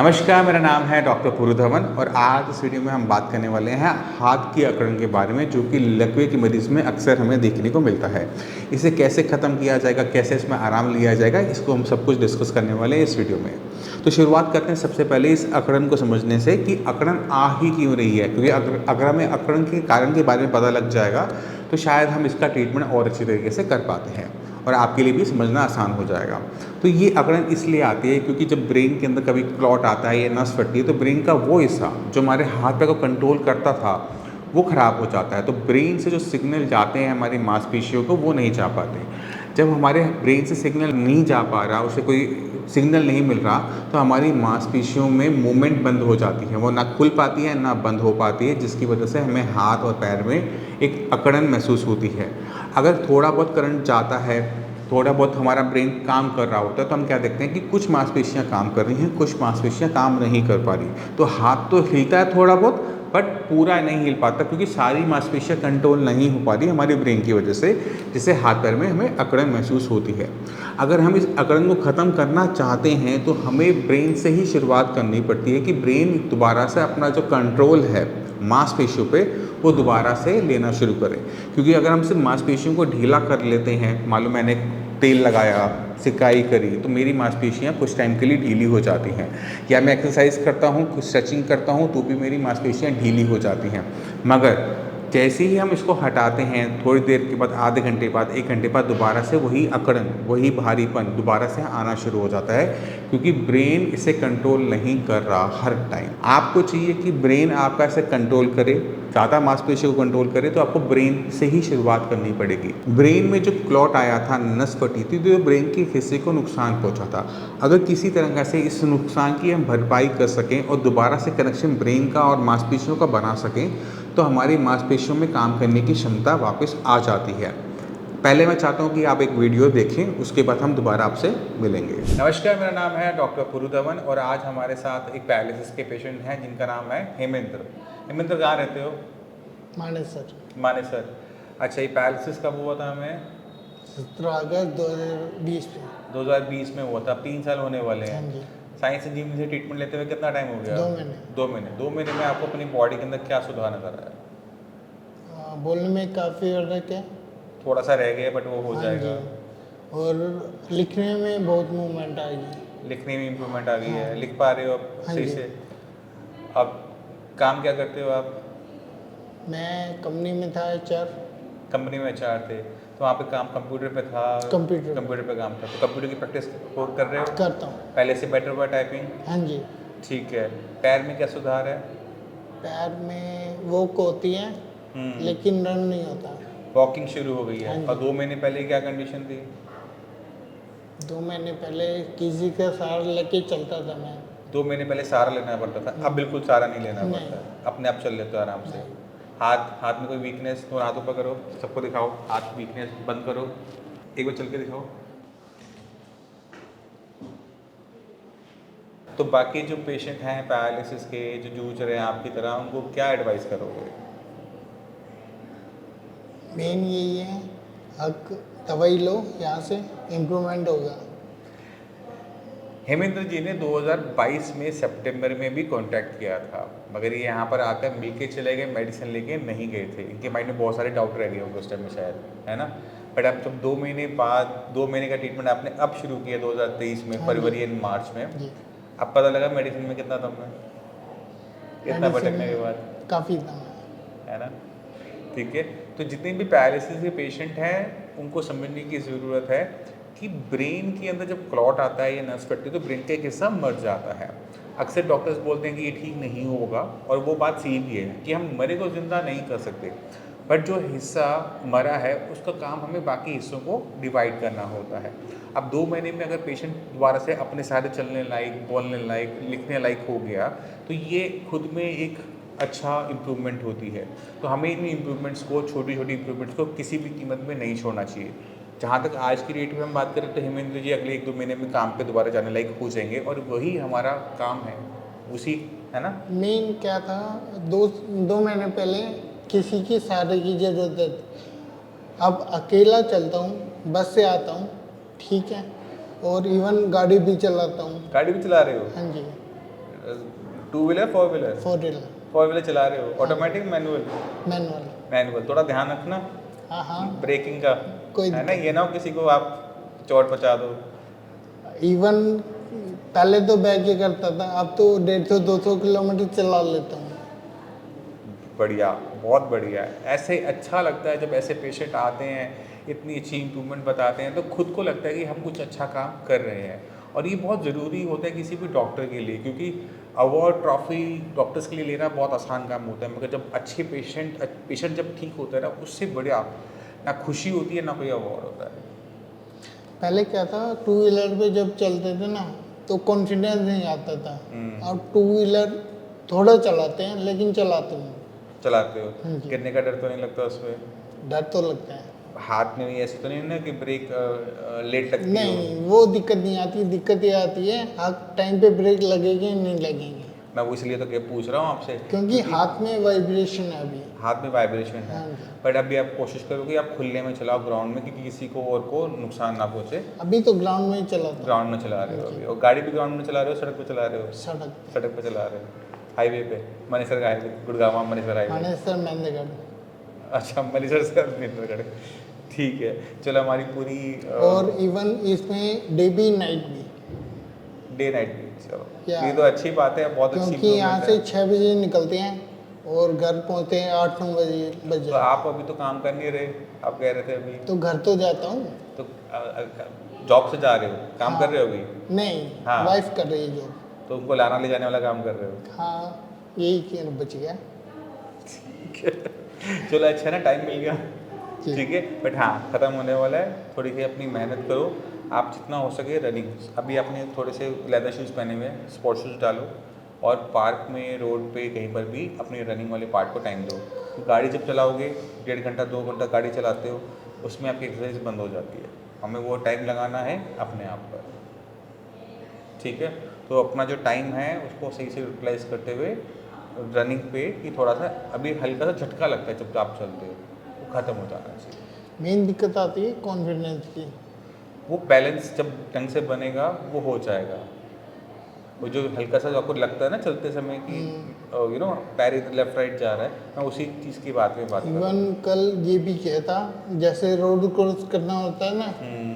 नमस्कार, मेरा नाम है डॉक्टर पुरु धवन और आज इस वीडियो में हम बात करने वाले हैं हाथ की अकड़न के बारे में, जो कि लकवे के मरीज में अक्सर हमें देखने को मिलता है। इसे कैसे ख़त्म किया जाएगा, कैसे इसमें आराम लिया जाएगा, इसको हम सब कुछ डिस्कस करने वाले हैं इस वीडियो में। तो शुरुआत करते हैं सबसे पहले इस अकड़न को समझने से कि अकड़न आ ही क्यों रही है, क्योंकि अगर हमें अकड़न के कारण के बारे में पता लग जाएगा तो शायद हम इसका ट्रीटमेंट और अच्छी तरीके से कर पाते हैं और आपके लिए भी समझना आसान हो जाएगा। तो ये अकड़न इसलिए आती है क्योंकि जब ब्रेन के अंदर कभी क्लॉट आता है या नस फटती है तो ब्रेन का वो हिस्सा जो हमारे हाथ पैर को कंट्रोल करता था वो ख़राब हो जाता है। तो ब्रेन से जो सिग्नल जाते हैं हमारी मांसपेशियों को वो नहीं जा पाते। जब हमारे ब्रेन से सिग्नल नहीं जा पा रहा, उसे कोई सिग्नल नहीं मिल रहा, तो हमारी मांसपेशियों में मूवमेंट बंद हो जाती है, वो ना खुल पाती है ना बंद हो पाती है, जिसकी वजह से हमें हाथ और पैर में एक अकड़न महसूस होती है। अगर थोड़ा बहुत करंट जाता है, थोड़ा बहुत हमारा ब्रेन काम कर रहा होता है, तो हम क्या देखते हैं कि कुछ मांसपेशियाँ काम कर रही हैं, कुछ मांसपेशियाँ काम नहीं कर पा रही। तो हाथ तो हिलता है थोड़ा बहुत, बट पूरा नहीं हिल पाता क्योंकि सारी मांसपेशियाँ कंट्रोल नहीं हो पा रही हमारे ब्रेन की वजह से, जिससे हाथ पैर में हमें अकड़न महसूस होती है। अगर हम इस अकड़न को ख़त्म करना चाहते हैं तो हमें ब्रेन से ही शुरुआत करनी पड़ती है कि ब्रेन दोबारा से अपना जो कंट्रोल है मांसपेशियों पे वो दोबारा से लेना शुरू करें। क्योंकि अगर हम सिर्फ मांसपेशियों को ढीला कर लेते हैं, मान लो मैंने तेल लगाया, सिकाई करी, तो मेरी मांसपेशियाँ कुछ टाइम के लिए ढीली हो जाती हैं, या मैं एक्सरसाइज करता हूँ, कुछ स्ट्रेचिंग करता हूँ तो भी मेरी मांसपेशियाँ ढीली हो जाती हैं। मगर जैसे ही हम इसको हटाते हैं, थोड़ी देर के बाद, आधे घंटे बाद, 1 घंटे बाद दोबारा से वही अकड़न, वही भारीपन दोबारा से आना शुरू हो जाता है, क्योंकि ब्रेन इसे कंट्रोल नहीं कर रहा हर टाइम। आपको चाहिए कि ब्रेन आपका इसे कंट्रोल करे, ज़्यादा मांसपेशियों को कंट्रोल करे, तो आपको ब्रेन से ही शुरुआत करनी पड़ेगी। ब्रेन में जो क्लॉट आया था, नस फटी थी, तो ब्रेन के हिस्से को नुकसान पहुंचा था। अगर किसी तरह से इस नुकसान की हम भरपाई कर सकें और दोबारा से कनेक्शन ब्रेन का और मांसपेशियों का बना सकें, तो हमारी मांसपेशियों में काम करने की क्षमता वापस आ जाती है। पहले मैं चाहता हूं कि आप एक वीडियो देखें, उसके बाद हम दोबारा आपसे मिलेंगे। नमस्कार, मेरा नाम है डॉक्टर पुरु धवन और आज हमारे साथ एक पैरालिसिस के पेशेंट हैं जिनका नाम है हेमेंद्र। हेमेंद्र, कहाँ रहते हो? मानेसर। मानेसर। अच्छा, ये पैरालिसिस कब हुआ था हमें? 17 अगस्त 2020 में। 2020 में हुआ था। अब 3 साल होने वाले हैं। हाँ जी। साइंस इंजीनियरिंग से ट्रीटमेंट लेते हुए कितना टाइम हो गया? 2 महीने। 2 महीने। 2 महीने में आपको अपनी बॉडी के अंदर क्या सुधार नजर आया? बोलने में काफ़ी फर्क है। थोड़ा सा रह गया बट वो हो हाँ जाएगा। जी। और लिखने में बहुत मूवमेंट आएगी। लिखने में इम्प्रूवमेंट आ गई है, हाँ। लिख पा रहे हो अब हाँ सही जी। से? अब काम क्या करते हो आप? मैं कंपनी में था HR। कंपनी में HR थे, तो वहाँ पे काम कंप्यूटर पे था? कंप्यूटर पे काम था। तो कंप्यूटर की प्रैक्टिस कर रहे हो? करता हूँ। पहले से बेटर हुआ टाइपिंग? हाँ जी। ठीक है। पैर में क्या सुधार है? पैर में वॉक होती है लेकिन रन नहीं होता। वॉकिंग शुरू हो गई है। हाँ जी। और 2 महीने पहले क्या कंडीशन थी? 2 महीने पहले किसी का सहारा लेके चलता था मैं। 2 महीने पहले सहारा लेना पड़ता था, अब बिल्कुल सहारा नहीं लेना नहीं। पड़ता है, अपने आप चल लेते हो आराम से। हाथ में कोई वीकनेस तो हाथों पर करो, सबको दिखाओ, हाथ वीकनेस बंद करो, एक बार चल के दिखाओ। तो बाकी जो पेशेंट हैं पैरालिसिस के, जो जूझ रहे हैं आपकी तरह, उनको क्या एडवाइस करोगे? मेन यही है, हक दवाई लो, यहाँ से इम्प्रूवमेंट होगा। हेमेंद्र जी ने 2022 में सितंबर में भी कांटेक्ट किया था, मगर ये यहाँ पर आकर मिल के चले गए, मेडिसिन लेके नहीं गए थे। इनके माइंड में बहुत सारे डाउट रह गए होंगे उस टाइम में शायद, है ना? बट अब जब 2 महीने बाद, 2 महीने का ट्रीटमेंट आपने अब शुरू किया 2023 में, फरवरी एंड मार्च में, अब पता लगा मेडिसिन में कितना दम है, कितना भटकने के बाद? काफ़ी दम है ना? ठीक है। तो जितने भी पैरालिसिस के पेशेंट हैं उनको समझने की ज़रूरत है कि ब्रेन के अंदर जब क्लॉट आता है या नस फटती है तो ब्रेन का एक हिस्सा मर जाता है। अक्सर डॉक्टर्स बोलते हैं कि ये ठीक नहीं होगा, और वो बात सही भी है कि हम मरे को ज़िंदा नहीं कर सकते, बट जो हिस्सा मरा है उसका काम हमें बाकी हिस्सों को डिवाइड करना होता है। अब 2 महीने में अगर पेशेंट दोबारा से अपने सहारे चलने लायक, बोलने लायक, लिखने लायक हो गया, तो ये खुद में एक अच्छा इम्प्रूवमेंट होती है। तो हमें इन इम्प्रूवमेंट्स को, छोटी छोटी इम्प्रूवमेंट्स को किसी भी कीमत में नहीं छोड़ना चाहिए। जहाँ तक आज की डेट में हम बात करें तो हेमेंद्र जी अगले 1-2 महीने में काम पे दोबारा जाने लायक हो जाएंगे, और वही हमारा काम है, उसी, है ना? मेन क्या था, 2 महीने पहले किसी की सहारे की ज़रूरत थी। अब अकेला चलता हूँ, बस से आता हूँ, ठीक है, और इवन गाड़ी भी चलाता हूँ। गाड़ी भी चला रहे हो? हाँ जी। Two wheeler, four wheeler? 4 wheeler four wheeler चला रहे हो, ऑटोमेटिक मैनुअल? मैनुअल। मैनुअल। थोड़ा ध्यान रखना हाँ हाँ, ब्रेकिंग का, कोई है ना, ये ना हो किसी को आप चोट पहुंचा दो। इवन पहले तो बैक ही करता था, अब तो 150-200 किलोमीटर चला लेता हूँ। बढ़िया, बहुत बढ़िया है। ऐसे अच्छा लगता है जब ऐसे पेशेंट आते हैं, इतनी अच्छी इम्प्रूवमेंट बताते हैं, तो खुद को लगता है कि हम कुछ अच्छा काम कर रहे हैं। और ये बहुत ज़रूरी होता है किसी भी डॉक्टर के लिए, क्योंकि अवार्ड ट्रॉफी डॉक्टर्स के लिए लेना बहुत आसान काम होता है, मगर जब अच्छे पेशेंट जब ठीक होता है ना, उससे बढ़िया ना खुशी होती है ना कोई अवार्ड होता है। पहले क्या था, 2 व्हीलर पे जब चलते थे ना तो कॉन्फिडेंस नहीं आता था। अब 2 व्हीलर थोड़ा चलाते हैं लेकिन चलाते हैं। चलाते हो, हाँ जी। गिरने का डर तो नहीं लगता उसमें? डर तो लगता है। हाथ में भी ऐसे तो नहीं ना कि ब्रेक लेट लगती हो? नहीं, वो दिक्कत नहीं आती, दिक्कत ये आती है हाथ टाइम पे ब्रेक लगेगी नहीं लगेंगे, मैं वो इसलिए तो क्या पूछ रहा हूँ आपसे, क्योंकि हाथ में वाइब्रेशन है अभी। हाथ में वाइब्रेशन है। हाँ जी। बट अभी आप कोशिश करो कि आप खुले में चलाओ ग्राउंड में, क्योंकि किसी को और को नुकसान ना पहुँचे। अभी तो ग्राउंड में ही चलाता हूँ। ग्राउंड में चला रहे हो अभी, और गाड़ी भी ग्राउंड में चला रहे हो, सड़क पे चला रहे हो? सड़क पे, सड़क पे चला रहे हो, हाईवे पे, मनेसर हाईवे, गुड़गांव मनेसर हाईवे। मानेसर मेहंदीगढ़। अच्छा, मनेसर से मनेसरगढ़, ठीक है। चलो, हमारी पूरी और इवन इसमें डे भी नाइट भी, डे नाइट भी, चलो क्या? ये तो अच्छी बात है, बहुत अच्छी क्योंकि यहाँ improvement से है। 6 बजे निकलते हैं और घर पहुँचते हैं 8-9 बजे तो आप अभी तो काम कर नहीं रहे, आप कह रहे थे अभी, तो घर तो जाता हूँ। तो जॉब से जा रहे हो, काम हाँ। कर रहे हो अभी? नहीं, हाँ। वाइफ कर रही है जॉब। तो उनको लाना ले जाने वाला काम कर रहे हो? हाँ, यही कि बच गया। चलो, अच्छा है ना, टाइम मिल गया, जी। ठीक है। बट हाँ, ख़त्म होने वाला है, थोड़ी सी अपनी मेहनत करो, आप जितना हो सके रनिंग। अभी आपने थोड़े से लेदर शूज़ पहने हुए हैं, स्पोर्ट्स शूज़ डालो, और पार्क में, रोड पे, कहीं पर भी अपनी रनिंग वाले पार्ट को टाइम दो। तो गाड़ी जब चलाओगे, 1.5 घंटा 2 घंटा गाड़ी चलाते हो, उसमें आपकी एक्सरसाइज बंद हो जाती है। हमें वो टाइम लगाना है अपने आप पर, ठीक है। तो अपना जो टाइम है उसको सही से यूटिलाइज करते हुए रनिंग पे, कि थोड़ा सा अभी हल्का सा झटका लगता है जब आप चलते हो, वो ख़त्म हो जाना चाहिए। मेन दिक्कत आती है कॉन्फिडेंस की। वो बैलेंस जब ढंग से बनेगा वो हो जाएगा। वो जो हल्का सा आपको लगता है ना चलते समय कि पैर इधर लेफ्ट राइट जा रहा है, मैं उसी चीज़ की बात कर रहा इवन कल ये भी किया था, जैसे रोड क्रॉस करना होता है ना, हूँ।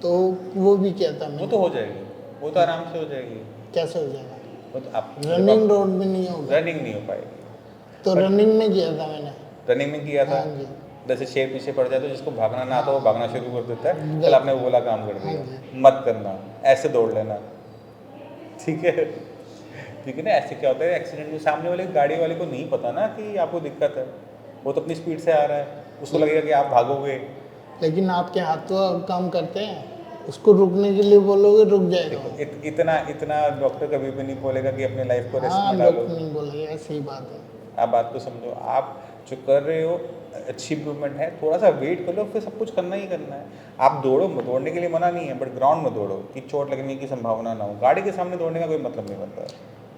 तो वो भी किया था वो मैंने। तो हो जाएगी, वो तो आराम से हो जाएगी। कैसे हो जाएगा? वो तो आप रनिंग रोड में नहीं होगा, रनिंग नहीं हो पाएगी। तो रनिंग में किया था मैंने। रनिंग में किया था, हाँ जी। जैसे शेर पीछे पड़ जाए तो जिसको भागना ना आता वो भागना शुरू कर देता है, बिल्कुल। कल आपने वो वाला काम कर हाँ दिया। मत करना, ऐसे दौड़ लेना, ठीक है, ठीक है ना। ऐसे क्या होता है, एक्सीडेंट में सामने वाले गाड़ी वाले को नहीं पता ना कि आपको दिक्कत है, वो तो अपनी स्पीड से आ रहा है, उसको लगेगा कि आप भागोगे। लेकिन आपके हाथ तो काम करते हैं, उसको रुकने के लिए बोलोगे रुक जाएगा वो। इतना डॉक्टर कभी भी नहीं बोलेगा कि अपने लाइफ को रिस्क हाँ, में लोग डालो। नहीं बोलेगा, सही बात है। आप बात को समझो, आप जो कर रहे हो अच्छी इंप्रूवमेंट है, थोड़ा सा वेट कर लो, फिर सब कुछ करना ही करना है। आप दौड़ो, दौड़ने के लिए मना नहीं है, बट ग्राउंड में दौड़ो कि चोट लगने की संभावना ना हो। गाड़ी के सामने दौड़ने का कोई मतलब नहीं बनता है।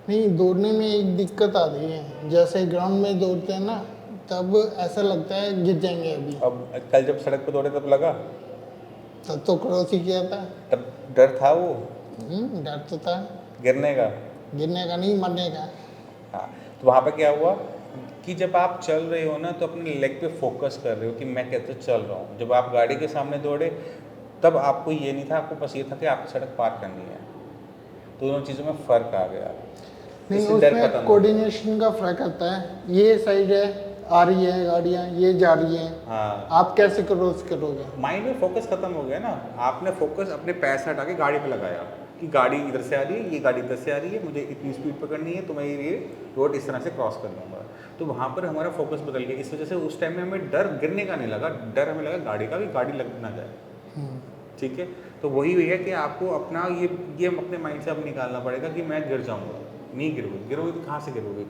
नहीं, दौड़ने में एक दिक्कत आती है, जैसे ग्राउंड में दौड़ते हैं ना, तब ऐसा लगता है गिर जाएंगे अभी। अब कल जब सड़क पर दौड़े तब लगा, तब तो क्रॉस ही किया था। तब डर था वो डर तो था, गिरने का। गिरने का नहीं, मरने का। हाँ, तो वहाँ पर क्या हुआ कि जब आप चल रहे हो ना, तो अपने लेग पे फोकस कर रहे हो कि मैं कैसे चल रहा हूँ। जब आप गाड़ी के सामने दौड़े तब आपको ये नहीं था, आपको बस ये था कि आपको सड़क पार करनी है। तो दोनों चीज़ों में फ़र्क आ गया। नहीं, इससे डर खत्म उसमें हो कोऑर्डिनेशन का फर्क आता है। ये साइड है, आ रही है गाड़ियाँ, ये जा रही हैं, हाँ, आप कैसे क्रॉस करोगे? माइंड में फोकस खत्म हो गया ना। आपने फोकस अपने पैर से हटा के गाड़ी पे लगाया कि गाड़ी इधर से आ रही है, ये गाड़ी इधर से आ रही है, मुझे इतनी स्पीड पकड़नी है, तो मैं ये रोड इस तरह से क्रॉस कर लूँगा। तो वहाँ पर हमारा फोकस बदल गया। इस वजह से उस टाइम में हमें डर गिरने का नहीं लगा, डर हमें लगा गाड़ी का, कि गाड़ी लग ना जाए। ठीक है, तो वही है कि आपको अपना ये अपने माइंड से अब निकालना पड़ेगा कि मैं गिर जाऊँगा। नहीं गिरोगे तो कहाँ से गिरोगे?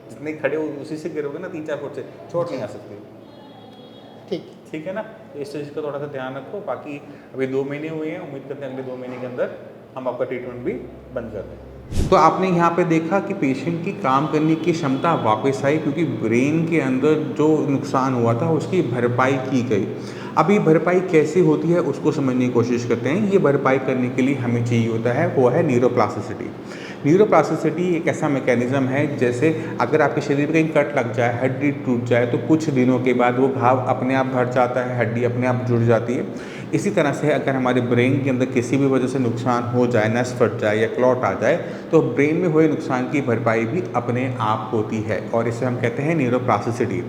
जितने खड़े हो उसी से गिरोगे ना, 3-4 फुट से, चोट नहीं आ सकती। ठीक है ना। तो इस चीज़ का थोड़ा सा ध्यान रखो। बाकी अभी 2 महीने हुए हैं, उम्मीद करते हैं अगले 2 महीने के अंदर हम आपका ट्रीटमेंट भी बंद कर दें। तो आपने यहाँ पे देखा कि पेशेंट की काम करने की क्षमता वापस आई, क्योंकि ब्रेन के अंदर जो नुकसान हुआ था उसकी भरपाई की गई। अब ये भरपाई कैसे होती है उसको समझने की कोशिश करते हैं। ये भरपाई करने के लिए हमें चाहिए होता है वो है न्यूरोप्लास्टिसिटी। न्यूरोप्लास्टिसिटी एक ऐसा मैकेनिज्म है, जैसे अगर आपके शरीर में कहीं कट लग जाए, हड्डी टूट जाए, तो कुछ दिनों के बाद वो घाव अपने आप भर जाता है, हड्डी अपने आप जुड़ जाती है। इसी तरह से अगर हमारे ब्रेन के अंदर किसी भी वजह से नुकसान हो जाए, नस फट जाए या क्लॉट आ जाए, तो ब्रेन में हुए नुकसान की भरपाई भी अपने आप होती है, और इसे हम कहते हैं न्यूरोप्लास्टिसिटी।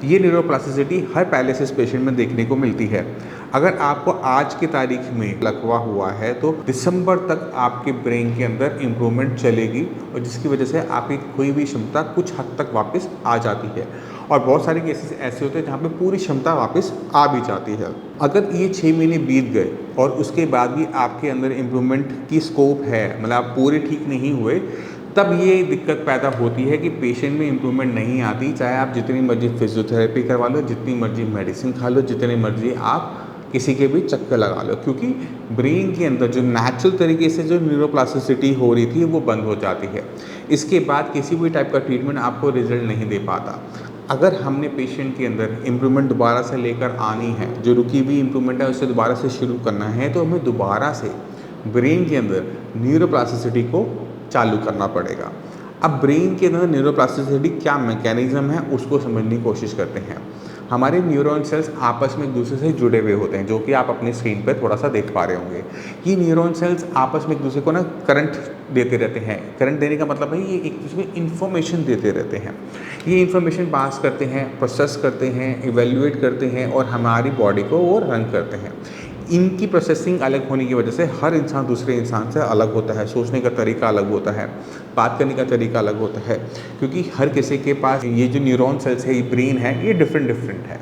ये न्यूरोप्लास्टिसिटी हर पैरालिसिस पेशेंट में देखने को मिलती है। अगर आपको आज की तारीख में लकवा हुआ है, तो दिसंबर तक आपके ब्रेन के अंदर इम्प्रूवमेंट चलेगी, और जिसकी वजह से आपकी कोई भी क्षमता कुछ हद तक वापस आ जाती है। और बहुत सारे केसेस ऐसे होते हैं जहाँ पे पूरी क्षमता वापस आ भी जाती है। अगर ये 6 महीने बीत गए और उसके बाद भी आपके अंदर इम्प्रूवमेंट की स्कोप है, मतलब आप पूरे ठीक नहीं हुए, तब ये दिक्कत पैदा होती है कि पेशेंट में इम्प्रूवमेंट नहीं आती, चाहे आप जितनी मर्जी फिजियोथेरेपी करवा लो, जितनी मर्जी मेडिसिन खा लो, जितनी मर्जी आप किसी के भी चक्कर लगा लो, क्योंकि ब्रेन के अंदर जो नेचुरल तरीके से जो न्यूरोप्लास्टिसिटी हो रही थी वो बंद हो जाती है। इसके बाद किसी भी टाइप का ट्रीटमेंट आपको रिजल्ट नहीं दे पाता। अगर हमने पेशेंट के अंदर इम्प्रूवमेंट दोबारा से लेकर आनी है, जो रुकी हुई इम्प्रूवमेंट है उसे दोबारा से शुरू करना है, तो हमें दोबारा से ब्रेन के अंदर न्यूरोप्लास्टिसिटी को चालू करना पड़ेगा। अब ब्रेन के अंदर न्यूरोप्लास्टिसिटी क्या मैकेनिज्म है उसको समझने की कोशिश करते हैं। हमारे न्यूरॉन सेल्स आपस में एक दूसरे से जुड़े हुए होते हैं, जो कि आप अपनी स्क्रीन पर थोड़ा सा देख पा रहे होंगे। ये न्यूरॉन सेल्स आपस में एक दूसरे को ना करंट देते रहते हैं। करंट देने का मतलब है ये एक दूसरे को इन्फॉर्मेशन देते रहते हैं। ये इन्फॉर्मेशन पास करते हैं, प्रोसेस करते हैं, इवेल्युएट करते हैं और हमारी बॉडी को वो रन करते हैं। इनकी प्रोसेसिंग अलग होने की वजह से हर इंसान दूसरे इंसान से अलग होता है, सोचने का तरीका अलग होता है, बात करने का तरीका अलग होता है, क्योंकि हर किसी के पास ये जो न्यूरॉन सेल्स है, ये ब्रेन है, ये डिफरेंट है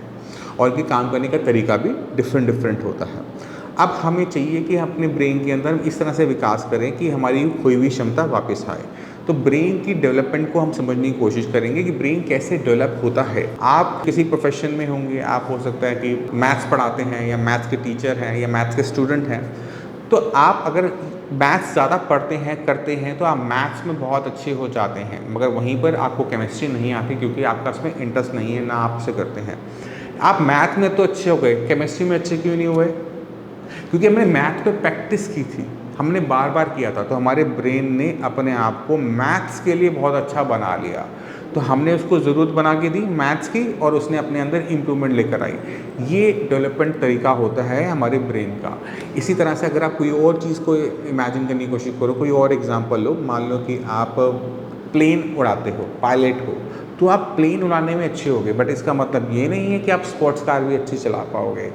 और इनके काम करने का तरीका भी डिफरेंट होता है। अब हमें चाहिए कि अपने ब्रेन के अंदर इस तरह से विकास करें कि हमारी खोई हुई क्षमता वापस आए। तो ब्रेन की डेवलपमेंट को हम समझने की कोशिश करेंगे कि ब्रेन कैसे डेवलप होता है। आप किसी प्रोफेशन में होंगे, आप हो सकता है कि मैथ्स पढ़ाते हैं या मैथ्स के टीचर हैं या मैथ्स के स्टूडेंट हैं, तो आप अगर मैथ्स ज़्यादा पढ़ते हैं करते हैं तो आप मैथ्स में बहुत अच्छे हो जाते हैं, मगर वहीं पर आपको केमिस्ट्री नहीं आती क्योंकि आपका उसमें इंटरेस्ट नहीं है, ना आप उसे करते हैं। आप मैथ में तो अच्छे हो गए, केमिस्ट्री में अच्छे क्यों नहीं हुए? क्योंकि हमने मैथ पे प्रैक्टिस की थी, हमने बार बार किया था, तो हमारे ब्रेन ने अपने आप को मैथ्स के लिए बहुत अच्छा बना लिया। तो हमने उसको ज़रूरत बना के दी मैथ्स की और उसने अपने अंदर इम्प्रूवमेंट लेकर आई। ये डेवलपमेंट तरीका होता है हमारे ब्रेन का। इसी तरह से अगर आप कोई और चीज़ को इमेजिन करने की कोशिश करो, कोई और एग्जांपल लो, मान लो कि आप प्लेन उड़ाते हो, पायलट हो, तो आप प्लेन उड़ाने में अच्छे होगे, बट इसका मतलब ये नहीं है कि आप स्पोर्ट्स कार भी अच्छी चला पाओगे।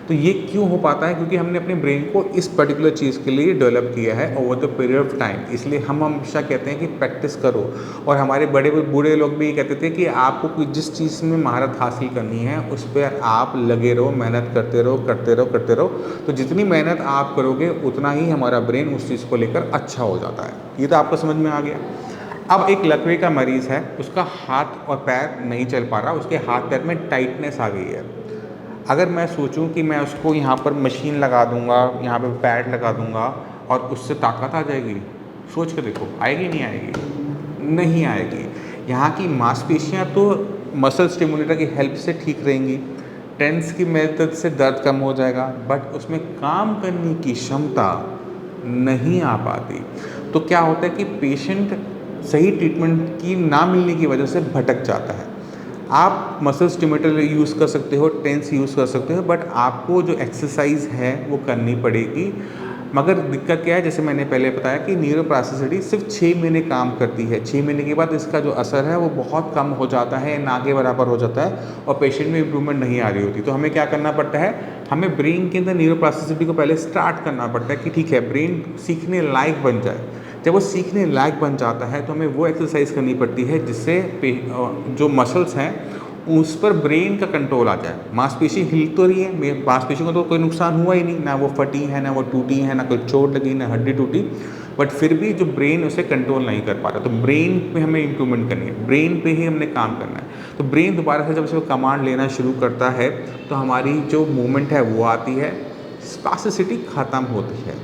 तो ये क्यों हो पाता है? क्योंकि हमने अपने ब्रेन को इस पर्टिकुलर चीज़ के लिए डेवलप किया है over the period of time. इसलिए हम हमेशा कहते हैं कि प्रैक्टिस करो, और हमारे बड़े बूढ़े लोग भी ये कहते थे कि आपको कोई जिस चीज़ में महारत हासिल करनी है उस पर आप लगे रहो, मेहनत करते रहो। तो जितनी मेहनत आप करोगे उतना ही हमारा ब्रेन उस चीज़ को लेकर अच्छा हो जाता है। ये तो आपको समझ में आ गया। अब एक लकवे का मरीज़ है, उसका हाथ और पैर नहीं चल पा रहा, उसके हाथ पैर में टाइटनेस आ गई है। अगर मैं सोचूं कि मैं उसको यहाँ पर मशीन लगा दूंगा, यहाँ पे पैड लगा दूंगा और उससे ताकत आ जाएगी, सोच के देखो, आएगी नहीं आएगी? नहीं आएगी। यहाँ की मांसपेशियाँ तो मसल स्टिमुलेटर की हेल्प से ठीक रहेंगी, टेंस की मदद से दर्द कम हो जाएगा, बट उसमें काम करने की क्षमता नहीं आ पाती। तो क्या होता है कि पेशेंट सही ट्रीटमेंट की ना मिलने की वजह से भटक जाता है। आप मसल स्टिमुलेटर यूज़ कर सकते हो, टेंस यूज़ कर सकते हो, बट आपको जो एक्सरसाइज है वो करनी पड़ेगी। मगर दिक्कत क्या है, जैसे मैंने पहले बताया कि न्यूरोप्लास्टिसिटी सिर्फ 6 महीने काम करती है। 6 महीने के बाद इसका जो असर है वो बहुत कम हो जाता है, ना के बराबर हो जाता है, और पेशेंट में इम्प्रूवमेंट नहीं आ रही होती। तो हमें क्या करना पड़ता है, हमें ब्रेन के अंदर न्यूरोप्लास्टिसिटी को पहले स्टार्ट करना पड़ता है कि ठीक है, ब्रेन सीखने लायक बन जाए। जब वो सीखने लायक बन जाता है तो हमें वो एक्सरसाइज करनी पड़ती है जिससे जो मसल्स हैं उस पर ब्रेन का कंट्रोल आ जाए। मांसपेशी हिल तो रही है, मांसपेशी को तो कोई नुकसान हुआ ही नहीं, ना वो फटी है, ना वो टूटी है, ना कोई चोट लगी, ना हड्डी टूटी, बट फिर भी जो ब्रेन उसे कंट्रोल नहीं कर पा रहा। तो ब्रेन पे हमें इम्प्रूवमेंट करनी है, ब्रेन पे ही हमने काम करना है। तो ब्रेन दोबारा से जब उसे कमांड लेना शुरू करता है तो हमारी जो मूवमेंट है वो आती है, स्पास्टिसिटी ख़त्म होती है।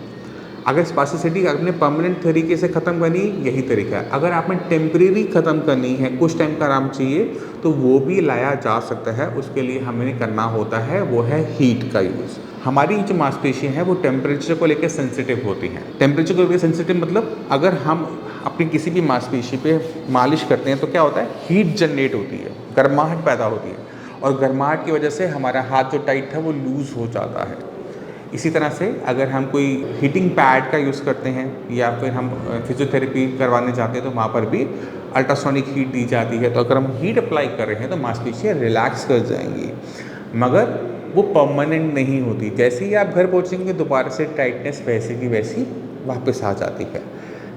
अगर स्पास्टिसिटी आपने परमानेंट तरीके से ख़त्म करनी है, यही तरीका है। अगर आपने टेम्परेरी ख़त्म करनी है, कुछ टाइम का आराम चाहिए, तो वो भी लाया जा सकता है। उसके लिए हमें करना होता है वो है हीट का यूज़। हमारी जो मांसपेशियाँ हैं वो टेम्परेचर को लेकर सेंसिटिव होती हैं। टेम्परेचर को लेकर सेंसिटिव मतलब अगर हम अपनी किसी भी मांसपेशी पे मालिश करते हैं तो क्या होता है, हीट जनरेट होती है, गर्माहट पैदा होती है, और गर्माहट की वजह से हमारा हाथ जो टाइट था वो लूज़ हो जाता है। इसी तरह से अगर हम कोई हीटिंग पैड का यूज़ करते हैं या फिर हम फिजियोथेरेपी करवाने जाते हैं तो वहाँ पर भी अल्ट्रासोनिक हीट दी जाती है। तो अगर हम हीट अप्लाई कर रहे हैं तो मांसपेशियाँ रिलैक्स कर जाएंगी, मगर वो परमानेंट नहीं होती। जैसे ही आप घर पहुँचेंगे दोबारा से टाइटनेस वैसे की वैसी वापस आ जाती है।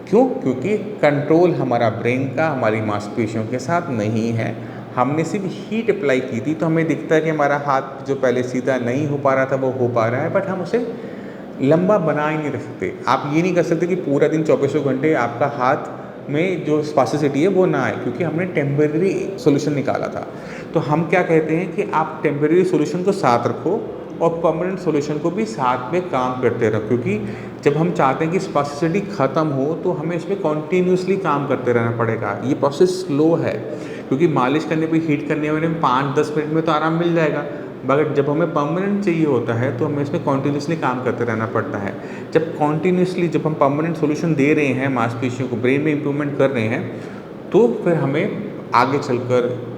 क्यों? क्योंकि कंट्रोल हमारा ब्रेन का हमारी मांसपेशियों के साथ नहीं है। हमने सिर्फ हीट अप्लाई की थी तो हमें दिखता है कि हमारा हाथ जो पहले सीधा नहीं हो पा रहा था वो हो पा रहा है, बट हम उसे लंबा बना ही नहीं रख सकते। आप ये नहीं कर सकते कि पूरा दिन 24 घंटे आपका हाथ में जो स्पास्टिसिटी है वो ना आए, क्योंकि हमने टेम्परेरी सोल्यूशन निकाला था। तो हम क्या कहते हैं कि आप टेम्परेरी सोल्यूशन को साथ रखो और परमानेंट सोल्यूशन को भी साथ में काम करते रहो, क्योंकि जब हम चाहते हैं कि स्पास्टिसिटी ख़त्म हो तो हमें इसमें कॉन्टीन्यूसली काम करते रहना पड़ेगा। ये प्रोसेस स्लो है, क्योंकि मालिश करने पे हीट करने में 5-10 मिनट में तो आराम मिल जाएगा, मगर जब हमें परमानेंट चाहिए होता है तो हमें इसमें कॉन्टीन्यूसली काम करते रहना पड़ता है। जब हम परमानेंट सोल्यूशन दे रहे हैं, मांसपेशियों को ब्रेन में इम्प्रूवमेंट कर रहे हैं, तो फिर हमें आगे चलकर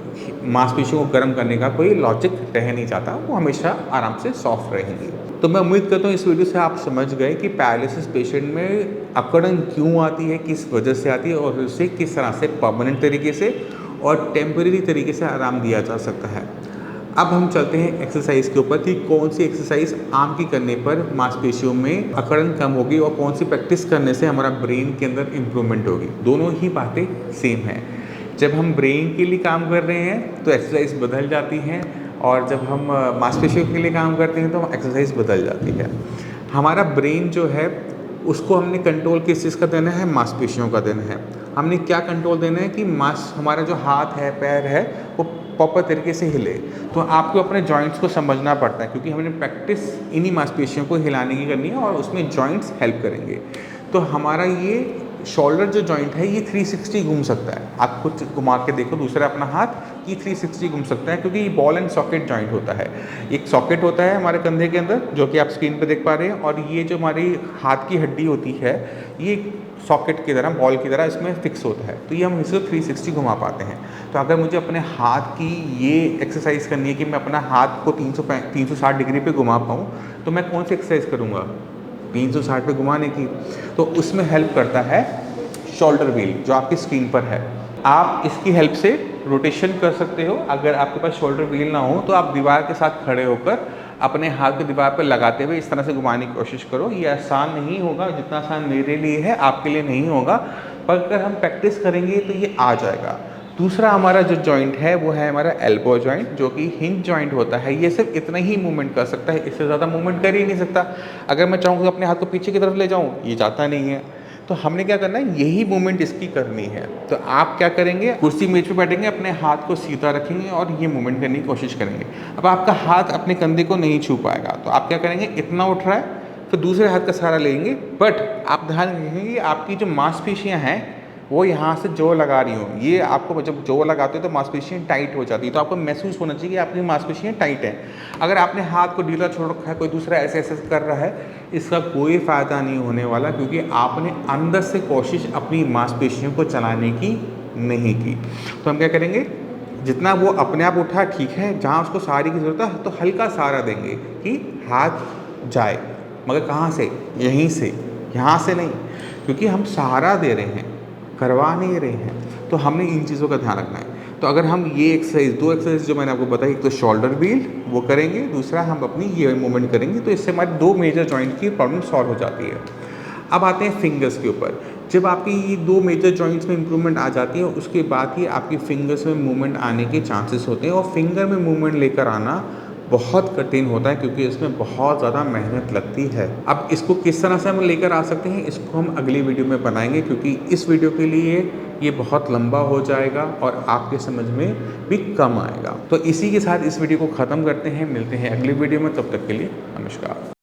मांसपेशियों को गर्म करने का कोई लॉजिक रह नहीं जाता, वो हमेशा आराम से सॉफ्ट रहेंगी। तो मैं उम्मीद करता हूँ इस वीडियो से आप समझ गए कि पैरालिसिस पेशेंट में अकड़न क्यों आती है, किस वजह से आती है, और उसे किस तरह से परमानेंट तरीके से और टेम्परेरी तरीके से आराम दिया जा सकता है। अब हम चलते हैं एक्सरसाइज के ऊपर कि कौन सी एक्सरसाइज आम की करने पर मांसपेशियों में अकड़न कम होगी और कौन सी प्रैक्टिस करने से हमारा ब्रेन के अंदर इम्प्रूवमेंट होगी। दोनों ही बातें सेम हैं। जब हम ब्रेन के लिए काम कर रहे हैं तो एक्सरसाइज बदल जाती हैं, और जब हम मांसपेशियों के लिए काम करते हैं तो एक्सरसाइज बदल जाती है। हमारा ब्रेन जो है उसको हमने कंट्रोल किस चीज़ का देना है, मांसपेशियों का देना है। हमने क्या कंट्रोल देना है कि हमारा जो हाथ है, पैर है, वो प्रॉपर तरीके से हिले। तो आपको अपने जॉइंट्स को समझना पड़ता है, क्योंकि हमने प्रैक्टिस इन्हीं मांसपेशियों को हिलाने की करनी है और उसमें जॉइंट्स हेल्प करेंगे। तो हमारा ये शोल्डर जो जॉइंट है ये 360 घूम सकता है। आप कुछ घुमा के देखो दूसरा अपना हाथ, ये 360 घूम सकता है, क्योंकि ये बॉल एंड सॉकेट जॉइंट होता है। एक सॉकेट होता है हमारे कंधे के अंदर जो कि आप स्क्रीन पे देख पा रहे हैं, और ये जो हमारी हाथ की हड्डी होती है ये सॉकेट की तरह, बॉल की तरह इसमें फिक्स होता है। तो ये हम इसको 360 घुमा पाते हैं। तो अगर मुझे अपने हाथ की ये एक्सरसाइज करनी है कि मैं अपना हाथ को 360 डिग्री पे घुमा पाऊँ, तो मैं कौन सी एक्सरसाइज करूँगा? 360 पे घुमाने की। तो उसमें हेल्प करता है शोल्डर व्हील जो आपकी स्क्रीन पर है। आप इसकी हेल्प से रोटेशन कर सकते हो। अगर आपके पास शोल्डर व्हील ना हो तो आप दीवार के साथ खड़े होकर अपने हाथ को दीवार पर लगाते हुए इस तरह से घुमाने की कोशिश करो। ये आसान नहीं होगा, जितना आसान मेरे लिए है आपके लिए नहीं होगा, पर अगर हम प्रैक्टिस करेंगे तो ये आ जाएगा। दूसरा हमारा जो जॉइंट है वो है हमारा एल्बो जॉइंट, जो कि हिंज जॉइंट होता है। ये सिर्फ इतना ही मूवमेंट कर सकता है, इससे ज़्यादा मूवमेंट कर ही नहीं सकता। अगर मैं चाहूँ कि अपने हाथ को पीछे की तरफ ले जाऊँ, ये जाता नहीं है। तो हमने क्या करना है, यही मूवमेंट इसकी करनी है। तो आप क्या करेंगे, कुर्सी मेज पे बैठेंगे, अपने हाथ को सीधा रखेंगे और ये मूवमेंट करने की कोशिश करेंगे। अब आपका हाथ अपने कंधे को नहीं छू पाएगा, तो आप क्या करेंगे, इतना उठ रहा है तो दूसरे हाथ का सहारा लेंगे, बट आप ध्यान रखेंगे आपकी जो मांसपेशियाँ हैं वो यहाँ से जोर लगा रही हो। ये आपको जब जोर लगाते हो तो मांसपेशियाँ टाइट हो जाती है, तो आपको महसूस होना चाहिए कि आपकी मांसपेशियाँ टाइट हैं। अगर आपने हाथ को ढीला छोड़ रखा है, कोई दूसरा ऐसे ऐसे कर रहा है, इसका कोई फ़ायदा नहीं होने वाला, क्योंकि आपने अंदर से कोशिश अपनी मांसपेशियों को चलाने की नहीं की। तो हम क्या करेंगे, जितना वो अपने आप उठा ठीक है, जहाँ उसको सहारे की ज़रूरत है तो हल्का सहारा देंगे कि हाथ जाए, मगर कहाँ से, यहीं से, यहाँ से नहीं, क्योंकि हम सहारा दे रहे हैं, करवा नहीं रहे हैं। तो हमने इन चीज़ों का ध्यान रखना है। तो अगर हम ये एक्सरसाइज, 2 एक्सरसाइज जो मैंने आपको बताई, एक तो शोल्डर व्हील वो करेंगे, दूसरा हम अपनी ये मूवमेंट करेंगे, तो इससे हमारी 2 मेजर जॉइंट की प्रॉब्लम सॉल्व हो जाती है। अब आते हैं फिंगर्स के ऊपर। जब आपकी ये 2 मेजर जॉइंट्स में इंप्रूवमेंट आ जाती है, उसके बाद ही आपकी फिंगर्स में मूवमेंट आने के चांसेस होते हैं। और फिंगर में मूवमेंट लेकर आना बहुत कठिन होता है, क्योंकि इसमें बहुत ज़्यादा मेहनत लगती है। अब इसको किस तरह से हम लेकर आ सकते हैं, इसको हम अगली वीडियो में बनाएंगे, क्योंकि इस वीडियो के लिए ये बहुत लंबा हो जाएगा और आपके समझ में भी कम आएगा। तो इसी के साथ इस वीडियो को ख़त्म करते हैं, मिलते हैं अगली वीडियो में, तब तक के लिए नमस्कार।